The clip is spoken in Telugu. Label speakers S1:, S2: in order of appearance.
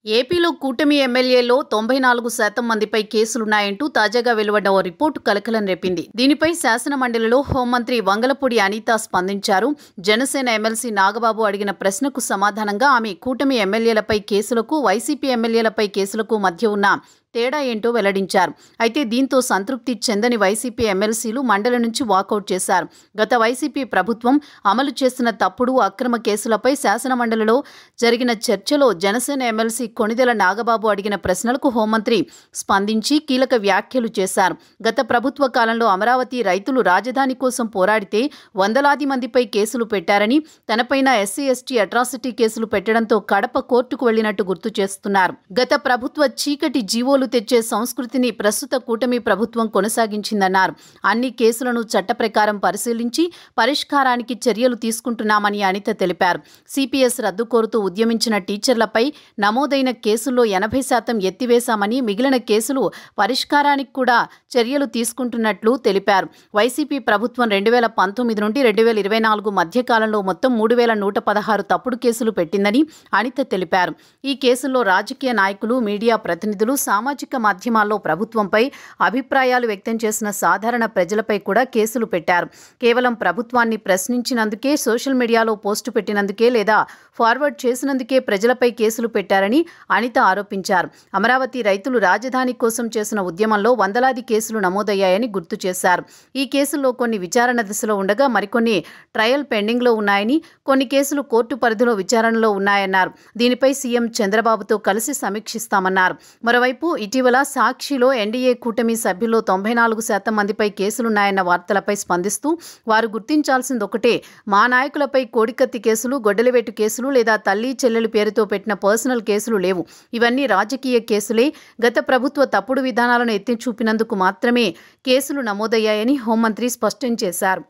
S1: ఏపీలో కూటమి ఎమ్మెల్యేలో 94% మందిపై కేసులున్నాయంటూ తాజాగా వెలువడ్డ ఓ రిపోర్టు కలకలం రేపింది. దీనిపై శాసనమండలిలో హోంమంత్రి వంగలపూడి అనిత స్పందించారు. జనసేన ఎమ్మెల్సీ నాగబాబు అడిగిన ప్రశ్నకు సమాధానంగా ఆమె కూటమి ఎమ్మెల్యేలపై కేసులకు, వైసీపీ ఎమ్మెల్యేలపై కేసులకు మధ్య ఉన్న తేడా ఏంటో వెల్లడించారు. అయితే దీంతో సంతృప్తి చెందని వైసీపీ ఎమ్మెల్సీలు మండలి నుంచి వాకౌట్ చేశారు. గత వైసీపీ ప్రభుత్వం అమలు చేసిన తప్పుడు, అక్రమ కేసులపై శాసనమండలిలో జరిగిన చర్చలో జనసేన ఎమ్మెల్సీ కొణిదెల నాగబాబు అడిగిన ప్రశ్నలకు హోంమంత్రి స్పందించి కీలక వ్యాఖ్యలు చేశారు. గత ప్రభుత్వ కాలంలో అమరావతి రైతులు రాజధాని కోసం పోరాడితే వందలాది మందిపై కేసులు పెట్టారని, తనపైన ఎస్సీ ఎస్టీ అట్రాసిటీ కేసులు పెట్టడంతో కడప కోర్టుకు వెళ్లినట్టు గుర్తు చేస్తున్నారు. గత ప్రభుత్వ చీకటి జీవోలు తెచ్చే సంస్కృతిని ప్రస్తుత కూటమి ప్రభుత్వం కొనసాగించిందన్నారు. అన్ని కేసులను చట్ట ప్రకారం పరిశీలించి పరిష్కారానికి చర్యలు తీసుకుంటున్నామని అనిత తెలిపారు. సిపిఎస్ రద్దు కోరుతూ ఉద్యమించిన టీచర్లపై నమోదైన కేసుల్లో 80% ఎత్తివేశామని, మిగిలిన కేసులు పరిష్కారానికి కూడా చర్యలు తీసుకుంటున్నట్లు తెలిపారు. వైసీపీ ప్రభుత్వం 2019 నుండి 2024 మధ్యకాలంలో మొత్తం 3116 తప్పుడు కేసులు పెట్టిందని అనిత తెలిపారు. ఈ కేసుల్లో రాజకీయ నాయకులు, మీడియా ప్రతినిధులు, సామాజిక మాధ్యమాల్లో ప్రభుత్వంపై అభిప్రాయాలు వ్యక్తం చేసిన సాధారణ ప్రజలపై కూడా కేసులు పెట్టారు. కేవలం ప్రభుత్వాన్ని ప్రశ్నించినందుకే, సోషల్ మీడియాలో పోస్టు పెట్టినందుకే లేదా ఫార్వర్డ్ చేసినందుకే ప్రజలపై కేసులు పెట్టారని అనిత ఆరోపించారు. అమరావతి రైతులు రాజధాని కోసం చేసిన ఉద్యమంలో వందలాది కేసులు నమోదయ్యాయని గుర్తు చేశారు. ఈ కేసుల్లో కొన్ని విచారణ దశలో ఉండగా మరికొన్ని ట్రయల్ పెండింగ్లో ఉన్నాయని, కొన్ని కేసులు కోర్టు పరిధిలో విచారణలో ఉన్నాయన్నారు. దీనిపై సీఎం చంద్రబాబుతో కలిసి సమీక్షిస్తామన్నారు. మరోవైపు ఇటీవల సాక్షిలో ఎన్డీఏ కూటమి సభ్యుల్లో 94% మందిపై కేసులున్నాయన్న వార్తలపై స్పందిస్తూ వారు గుర్తించాల్సింది ఒకటే, మా నాయకులపై కోడికత్తి కేసులు, గొడ్డలివేటు కేసులు లేదా తల్లి చెల్లెలు పేరుతో పెట్టిన పర్సనల్ కేసులు లేవు. ఇవన్నీ రాజకీయ కేసులే. గత ప్రభుత్వ తప్పుడు విధానాలను ఎత్తి చూపినందుకు మాత్రమే కేసులు నమోదయ్యాయని హోంమంత్రి స్పష్టం చేశారు.